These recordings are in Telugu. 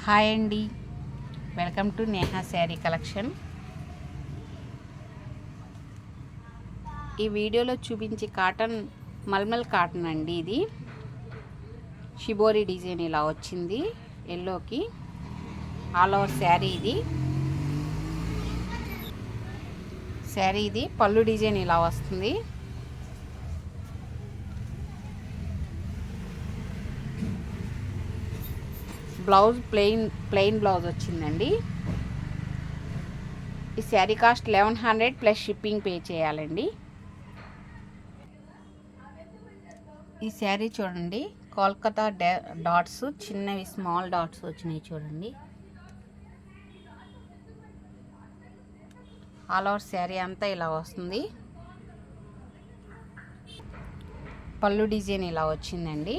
హాయ్ అండి, welcome to Neha sari collection. ఈ వీడియోలో చూపించే కాటన్ మల్మల్ కాటన్ అండి. ఇది షిబోరి డిజైన్ ఇలా వచ్చింది ఎల్లోకి. ఆల్ ఓవర్ శారీ ఇది పళ్ళు డిజైన్ ఇలా వస్తుంది. బ్లౌజ్ ప్లెయిన్ బ్లౌజ్ వచ్చిందండి. ఈ sari cost 1100 plus shipping pay చేయాలండి. ఈ శారీ చూడండి, కోల్కతా డాట్స్, చిన్నవి స్మాల్ డాట్స్ వచ్చినాయి చూడండి. ఆల్ ఓవర్ శారీ అంతా ఇలా వస్తుంది. పళ్ళు డిజైన్ ఇలా వచ్చిందండి.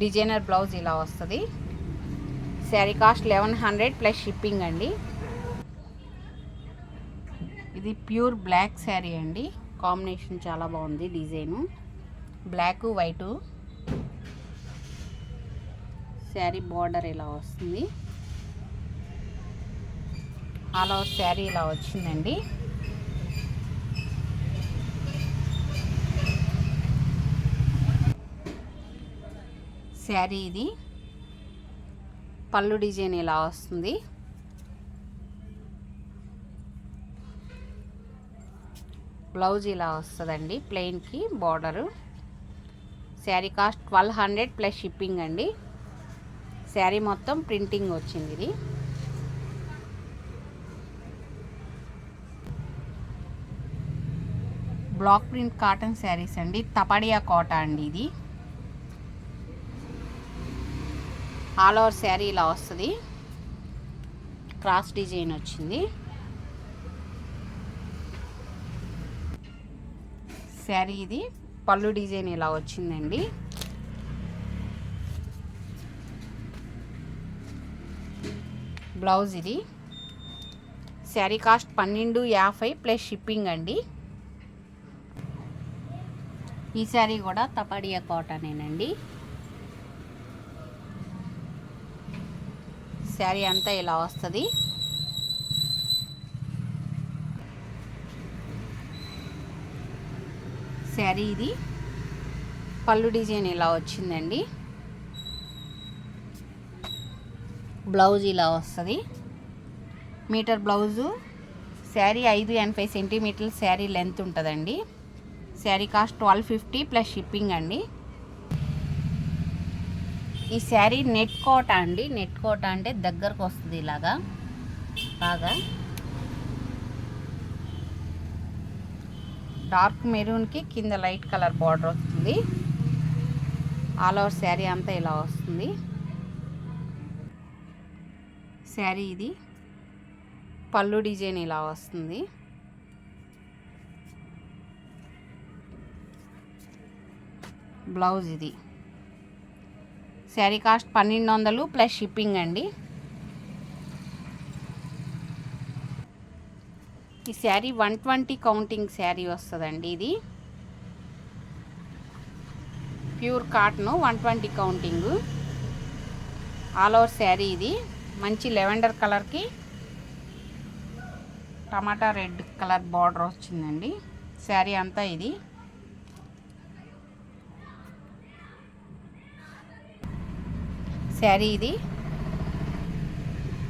డిజైనర్ బ్లౌజ్ ఇలా వస్తుంది. శారీ కాస్ట్ 1100 ప్లస్ షిప్పింగ్ అండి. ఇది ప్యూర్ బ్లాక్ శారీ అండి. కాంబినేషన్ చాలా బాగుంది. Design black white. Sari border ఇలా వస్తుంది. ఆల్ ఓవర్ శారీ ఇలా వచ్చిందండి. శారీ ఇది పళ్ళు డిజైన్ ఇలా వస్తుంది. బ్లౌజ్ ఇలా వస్తుందండి, ప్లెయిన్కి border. Sari cost 1200 plus shipping అండి. శారీ మొత్తం ప్రింటింగ్ వచ్చింది. ఇది బ్లాక్ ప్రింట్ కాటన్ శారీస్ అండి. తపడియా కోట అండి. ఇది ఆల్ ఓవర్ శారీ ఇలా వస్తుంది. క్రాస్ డిజైన్ వచ్చింది. శారీ ఇది పళ్ళు డిజైన్ ఇలా వచ్చిందండి. బ్లౌజ్ ఇది. శారీ కాస్ట్ 1250 ప్లస్ షిప్పింగ్ అండి. ఈ శారీ కూడా తపడియా కాటనేనండి. శారీ అంతా ఇలా వస్తుంది. శారీ ఇది పళ్ళు డిజైన్ ఇలా వచ్చిందండి. బ్లౌజ్ ఇలా వస్తుంది. Metre blouse. శారీ 580 సెంటీమీటర్ల శారీ లెంత్ ఉంటుందండి. శారీ కాస్ట్ 1250 ప్లస్ షిప్పింగ్ అండి. ఈ శారీ నెట్ కోట అండి. నెట్ కోట అంటే దగ్గరకు వస్తుంది ఇలాగా బాగా. డార్క్ మెరూన్కి కింద లైట్ కలర్ బార్డర్ వస్తుంది. ఆల్ ఓవర్ శారీ అంతా ఇలా వస్తుంది. శారీ ఇది పళ్ళు డిజైన్ ఇలా వస్తుంది. బ్లౌజ్ ఇది. శారీ కాస్ట్ 1200 ప్లస్ షిప్పింగ్ అండి. ఈ శారీ 120 కౌంటింగ్ శారీ వస్తుందండి. ఇది pure cotton, 120 counting. All over sari ఇది మంచి లెవెండర్ కలర్కి టమాటా రెడ్ కలర్ బార్డర్ వచ్చిందండి. శారీ అంతా ఇది. శారీ ఇది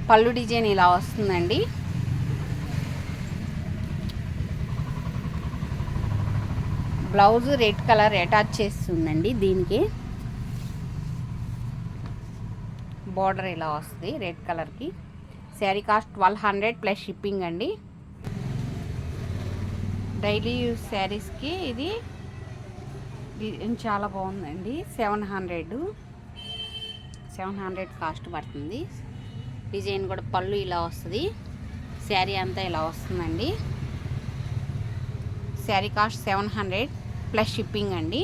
పళ్ళు డిజైన్ ఇలా వస్తుందండి. బ్లౌజ్ రెడ్ కలర్ అటాచ్ చేస్తుందండి. దీనికి బార్డర్ ఇలా వస్తుంది రెడ్ కలర్కి. శారీ కాస్ట్ 1200 ప్లస్ షిప్పింగ్ అండి. డైలీ యూజ్ శారీస్కి ఇది చాలా బాగుందండి. 700 కాస్ట్ పడుతుంది. డిజైన్ కూడా పళ్ళు ఇలా వస్తుంది. శారీ అంతా ఇలా వస్తుందండి. శారీ కాస్ట్ 700 ప్లస్ షిప్పింగ్ అండి.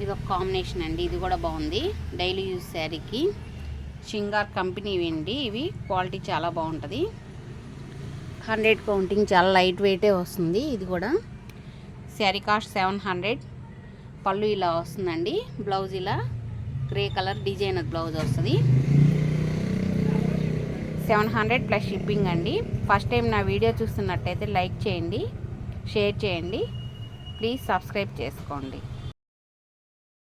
ఇది ఒక కాంబినేషన్ అండి. ఇది కూడా బాగుంది. డైలీ యూజ్ శారీకి షింగార్ కంపెనీ అండి. ఇవి క్వాలిటీ చాలా బాగుంటుంది. 100 కౌంటింగ్, చాలా లైట్ వెయిటే వస్తుంది. ఇది కూడా శారీ కాస్ట్ 700 పళ్ళు ఇలా వస్తుందండి. బ్లౌజ్ ఇలా గ్రే కలర్ డిజైనర్ బ్లౌజ్ వస్తుంది. 700 ప్లస్ షిప్పింగ్ అండి. ఫస్ట్ టైం నా వీడియో చూస్తున్నట్టయితే లైక్ చేయండి, షేర్ చేయండి, ప్లీజ్ సబ్స్క్రైబ్ చేసుకోండి.